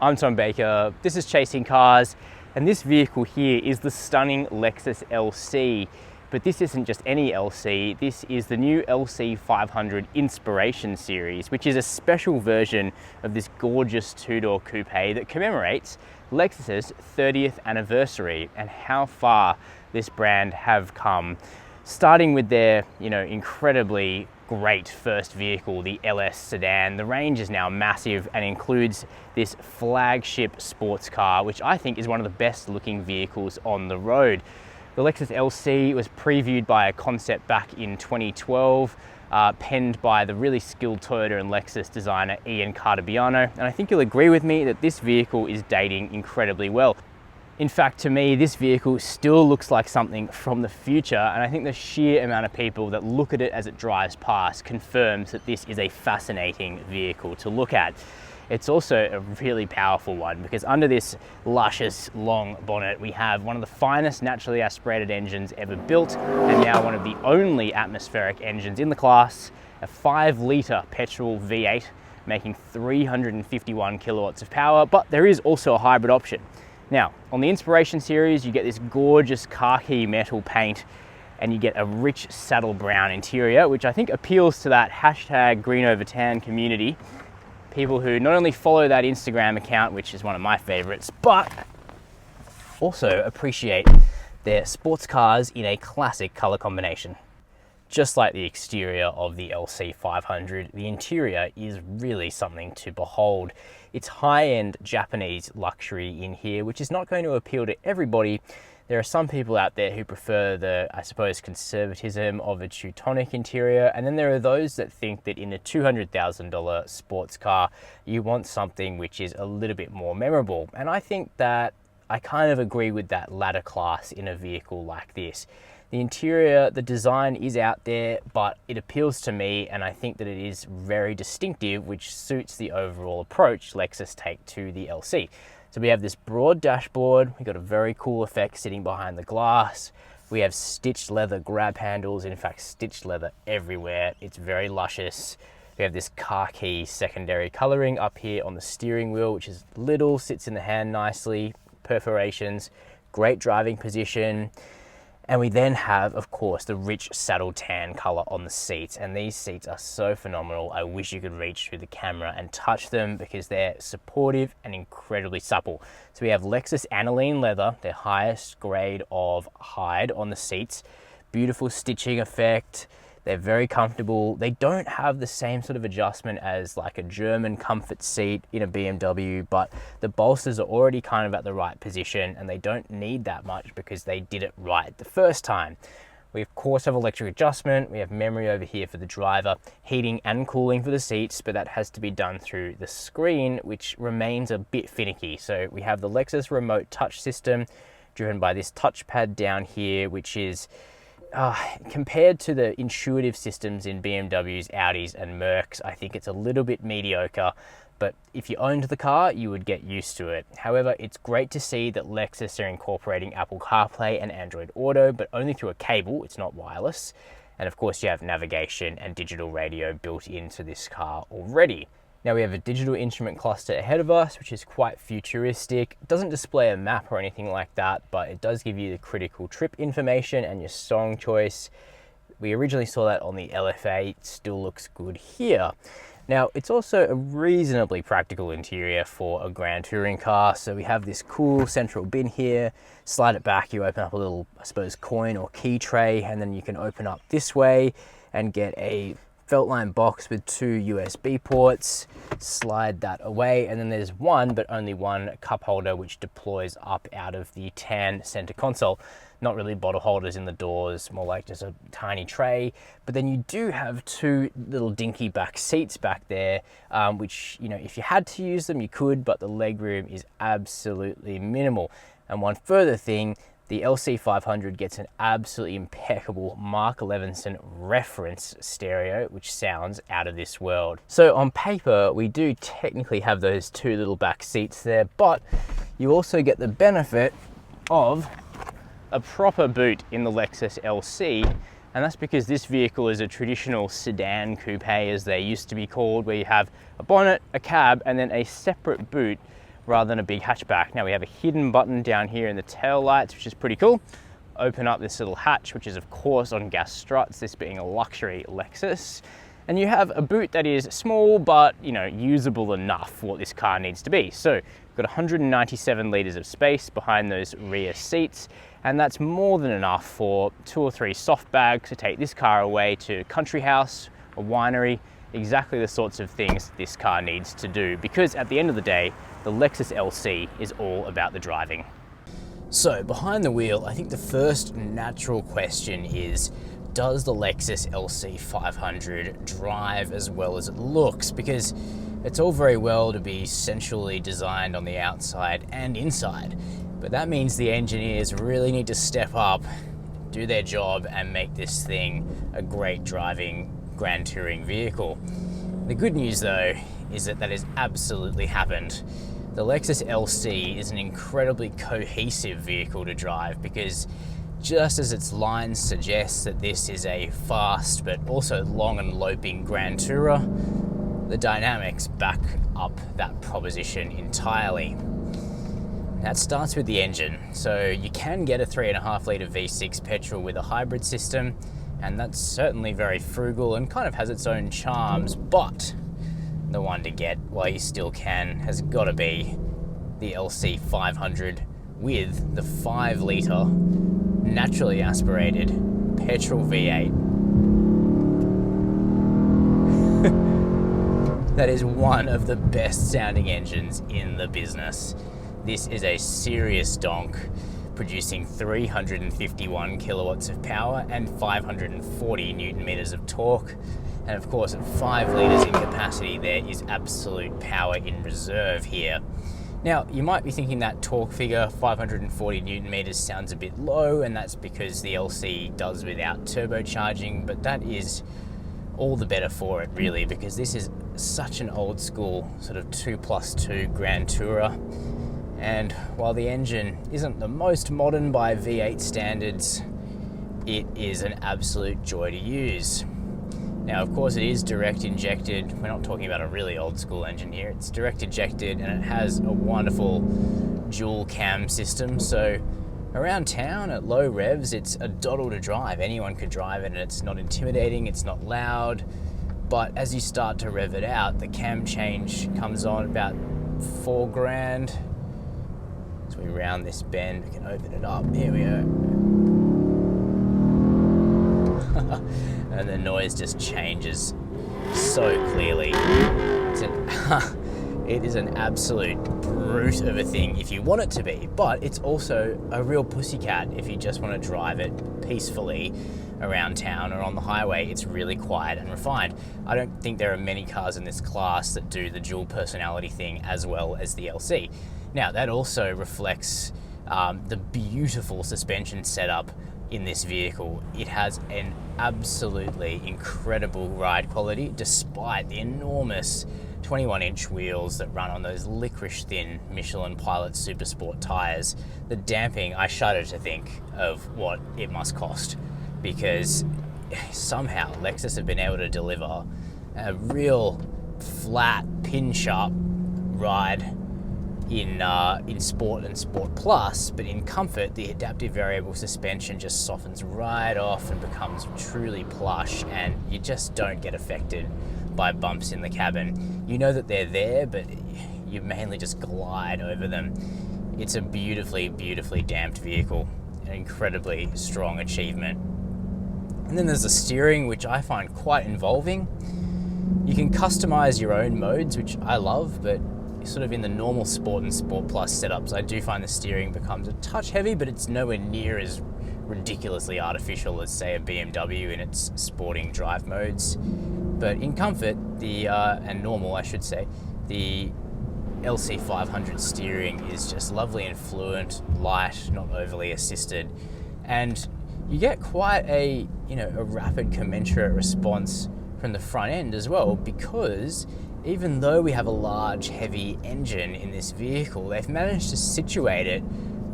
I'm Tom Baker, this is Chasing Cars, and this vehicle here is the stunning Lexus LC. But this isn't just any LC, this is the new LC 500 Inspiration Series, which is a special version of this gorgeous two-door coupe that commemorates Lexus's 30th anniversary and how far this brand have come. Starting with their, incredibly great first vehicle, the LS sedan. The range is now massive and includes this flagship sports car, which I think is one of the best looking vehicles on the road. The Lexus LC was previewed by a concept back in 2012, penned by the really skilled Toyota and Lexus designer Ian Cartabiano, and I think you'll agree with me that this vehicle is dating incredibly well. In fact, to me, this vehicle still looks like something from the future, and I think the sheer amount of people that look at it as it drives past confirms that this is a fascinating vehicle to look at. It's also a really powerful one because under this luscious long bonnet, we have one of the finest naturally aspirated engines ever built, and now one of the only atmospheric engines in the class, a 5-litre petrol V8 making 351 kilowatts of power, but there is also a hybrid option. Now, on the Inspiration Series, you get this gorgeous khaki metal paint and you get a rich saddle brown interior, which I think appeals to that hashtag green over tan community. People who not only follow that Instagram account, which is one of my favorites, but also appreciate their sports cars in a classic color combination. Just like the exterior of the LC 500, the interior is really something to behold. It's high-end Japanese luxury in here, which is not going to appeal to everybody. There are some people out there who prefer the, I suppose, conservatism of a Teutonic interior, and then there are those that think that in a $200,000 sports car, you want something which is a little bit more memorable. And I think that I kind of agree with that latter class in a vehicle like this. The interior, the design is out there, but it appeals to me, and I think that it is very distinctive, which suits the overall approach Lexus take to the LC. So we have this broad dashboard, we've got a very cool effect sitting behind the glass. We have stitched leather grab handles, in fact stitched leather everywhere. It's very luscious. We have this khaki secondary coloring up here on the steering wheel, which is little, sits in the hand nicely, perforations, great driving position. And we then have, of course, the rich saddle tan color on the seats. And these seats are so phenomenal. I wish you could reach through the camera and touch them because they're supportive and incredibly supple. So we have Lexus aniline leather, their highest grade of hide on the seats. Beautiful stitching effect. They're very comfortable. They don't have the same sort of adjustment as like a German comfort seat in a BMW, but the bolsters are already kind of at the right position and they don't need that much because they did it right the first time. We of course have electric adjustment. We have memory over here for the driver, heating and cooling for the seats, but that has to be done through the screen, which remains a bit finicky. So we have the Lexus remote touch system driven by this touchpad down here, which is compared to the intuitive systems in BMWs, Audis and Mercs, I think it's a little bit mediocre, but if you owned the car, you would get used to it. However, it's great to see that Lexus are incorporating Apple CarPlay and Android Auto, but only through a cable, it's not wireless. And of course you have navigation and digital radio built into this car already. Now we have a digital instrument cluster ahead of us, which is quite futuristic. It doesn't display a map or anything like that, but it does give you the critical trip information and your song choice. We originally saw that on the LFA, it still looks good here. Now it's also a reasonably practical interior for a grand touring car. So we have this cool central bin here, slide it back, you open up a little, I suppose, coin or key tray, and then you can open up this way and get a Feltline box with 2 USB ports, slide that away, and then there's one, but only one cup holder which deploys up out of the tan center console. Not really bottle holders in the doors, more like just a tiny tray. But then you do have 2 little dinky back seats back there, which, if you had to use them, you could, but the legroom is absolutely minimal. And one further thing, the LC 500 gets an absolutely impeccable Mark Levinson reference stereo, which sounds out of this world. So on paper, we do technically have those 2 little back seats there, but you also get the benefit of a proper boot in the Lexus LC, and that's because this vehicle is a traditional sedan coupe, as they used to be called, where you have a bonnet, a cab, and then a separate boot rather than a big hatchback. Now we have a hidden button down here in the tail lights, which is pretty cool. Open up this little hatch, which is of course on gas struts, this being a luxury Lexus. And you have a boot that is small, but usable enough for what this car needs to be. So we've got 197 litres of space behind those rear seats, and that's more than enough for 2 or 3 soft bags to take this car away to country house, a winery, exactly the sorts of things this car needs to do, because at the end of the day, the Lexus LC is all about the driving. So behind the wheel, I think the first natural question is, does the Lexus LC 500 drive as well as it looks? Because it's all very well to be sensually designed on the outside and inside, but that means the engineers really need to step up, do their job, and make this thing a great driving, grand touring vehicle. The good news though is that has absolutely happened. The Lexus LC is an incredibly cohesive vehicle to drive, because just as its lines suggest that this is a fast but also long and loping grand tourer, the dynamics back up that proposition entirely. That starts with the engine. So you can get a 3.5 litre V6 petrol with a hybrid system, and that's certainly very frugal and kind of has its own charms, but the one to get while you still can has got to be the LC 500 with the 5 litre naturally aspirated petrol V8. That is one of the best sounding engines in the business. This is a serious donk, producing 351 kilowatts of power and 540 newton meters of torque. And of course, at 5 litres in capacity, there is absolute power in reserve here. Now, you might be thinking that torque figure, 540 newton meters, sounds a bit low, and that's because the LC does without turbocharging, but that is all the better for it, really, because this is such an old school sort of 2+2 grand tourer. And while the engine isn't the most modern by V8 standards, it is an absolute joy to use. Now, of course, it is direct injected. We're not talking about a really old school engine here. It's direct injected, and it has a wonderful dual cam system. So around town at low revs, it's a doddle to drive. Anyone could drive it, and it's not intimidating, it's not loud. But as you start to rev it out, the cam change comes on about $4,000. As we round this bend, we can open it up. Here we go. And the noise just changes so clearly. It is an absolute brute of a thing if you want it to be, but it's also a real pussycat if you just want to drive it peacefully around town or on the highway. It's really quiet and refined. I don't think there are many cars in this class that do the dual personality thing as well as the LC. Now, that also reflects the beautiful suspension setup in this vehicle. It has an absolutely incredible ride quality despite the enormous 21-inch wheels that run on those licorice thin Michelin Pilot Super Sport tyres. The damping, I shudder to think of what it must cost, because somehow Lexus have been able to deliver a real flat, pin-sharp ride in Sport and Sport Plus, but in Comfort, the adaptive variable suspension just softens right off and becomes truly plush, and you just don't get affected by bumps in the cabin. You know that they're there, but you mainly just glide over them. It's a beautifully, beautifully damped vehicle, an incredibly strong achievement. And then there's the steering, which I find quite involving. You can customize your own modes, which I love, but sort of in the normal Sport and Sport Plus setups, I do find the steering becomes a touch heavy, but it's nowhere near as ridiculously artificial as, say, a BMW in its sporting drive modes. But in Comfort, and normal, I should say, the LC 500 steering is just lovely and fluent, light, not overly assisted, and you get quite a rapid commensurate response from the front end as well, because even though we have a large, heavy engine in this vehicle, they've managed to situate it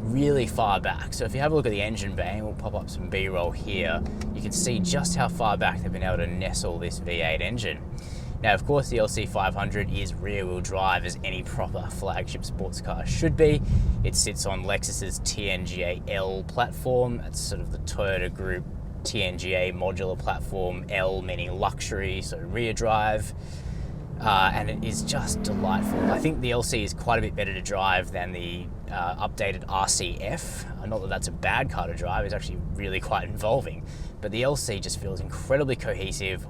really far back. So if you have a look at the engine bay, and we'll pop up some B-roll here, you can see just how far back they've been able to nestle this V8 engine. Now, of course, the LC500 is rear-wheel drive, as any proper flagship sports car should be. It sits on Lexus's TNGA L platform. That's sort of the Toyota Group TNGA modular platform, L meaning luxury, so rear drive. And it is just delightful. I think the LC is quite a bit better to drive than the updated RCF. Not that that's a bad car to drive, it's actually really quite involving. But the LC just feels incredibly cohesive.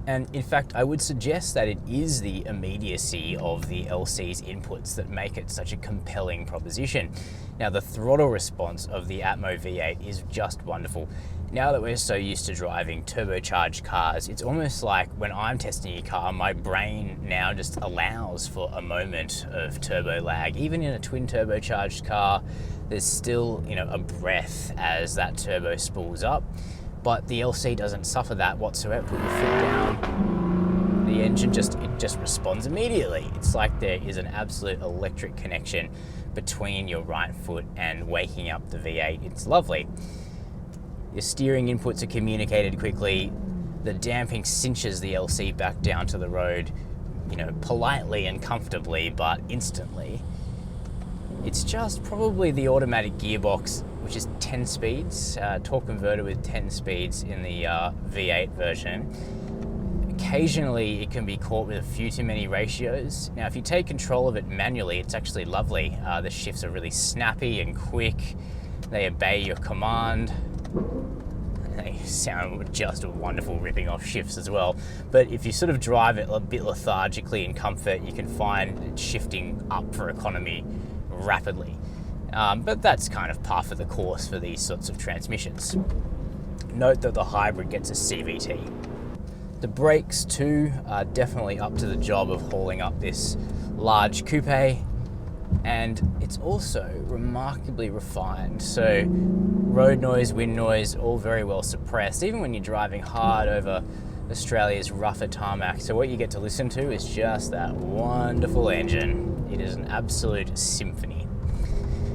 And in fact, I would suggest that it is the immediacy of the LC's inputs that make it such a compelling proposition. Now, the throttle response of the Atmo V8 is just wonderful. Now that we're so used to driving turbocharged cars, it's almost like when I'm testing a car, my brain now just allows for a moment of turbo lag. Even in a twin turbocharged car, there's still, a breath as that turbo spools up. But the LC doesn't suffer that whatsoever. Put your foot down, the engine just responds immediately. It's like there is an absolute electric connection between your right foot and waking up the V8. It's lovely. Your steering inputs are communicated quickly. The damping cinches the LC back down to the road, politely and comfortably, but instantly. It's just probably the automatic gearbox, which is 10 speeds, torque converter with 10 speeds in the V8 version. Occasionally it can be caught with a few too many ratios. Now, if you take control of it manually, it's actually lovely. The shifts are really snappy and quick. They obey your command. They sound just wonderful ripping off shifts as well. But if you sort of drive it a bit lethargically in comfort, you can find it shifting up for economy rapidly. But that's kind of par for the course for these sorts of transmissions. Note that the hybrid gets a CVT. The brakes too are definitely up to the job of hauling up this large coupe, and it's also remarkably refined. So road noise, wind noise, all very well suppressed, even when you're driving hard over Australia's rougher tarmac. So what you get to listen to is just that wonderful engine. It is an absolute symphony.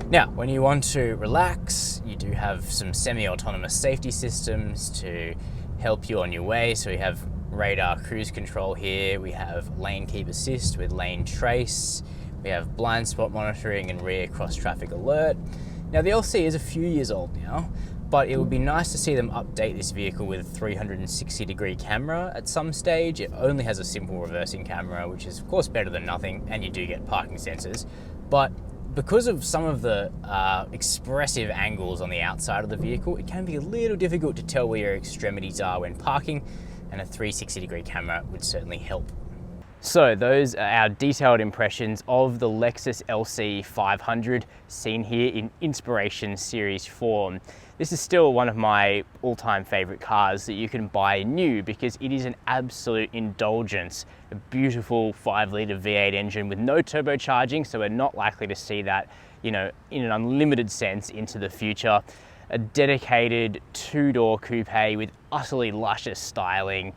Now, when you want to relax, you do have some semi-autonomous safety systems to help you on your way. So we have radar cruise control here. We have lane keep assist with lane trace. We have blind spot monitoring and rear cross traffic alert. Now, the LC is a few years old now, but it would be nice to see them update this vehicle with a 360-degree camera at some stage. It only has a simple reversing camera, which is of course better than nothing, and you do get parking sensors. But because of some of the expressive angles on the outside of the vehicle, it can be a little difficult to tell where your extremities are when parking, and a 360-degree camera would certainly help. So those are our detailed impressions of the Lexus LC 500 seen here in Inspiration Series form. This is still one of my all-time favorite cars that you can buy new because it is an absolute indulgence. A beautiful 5-litre V8 engine with no turbocharging, so we're not likely to see that, in an unlimited sense into the future. A dedicated 2-door coupe with utterly luscious styling,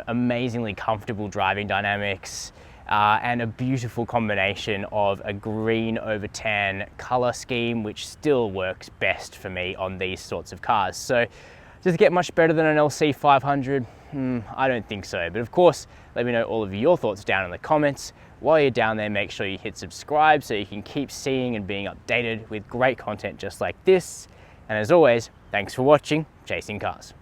amazingly comfortable driving dynamics, and a beautiful combination of a green over tan color scheme, which still works best for me on these sorts of cars. So does it get much better than an LC 500? I don't think so, but of course, let me know all of your thoughts down in the comments. While you're down there, make sure you hit subscribe so you can keep seeing and being updated with great content just like this. And as always, thanks for watching Chasing Cars.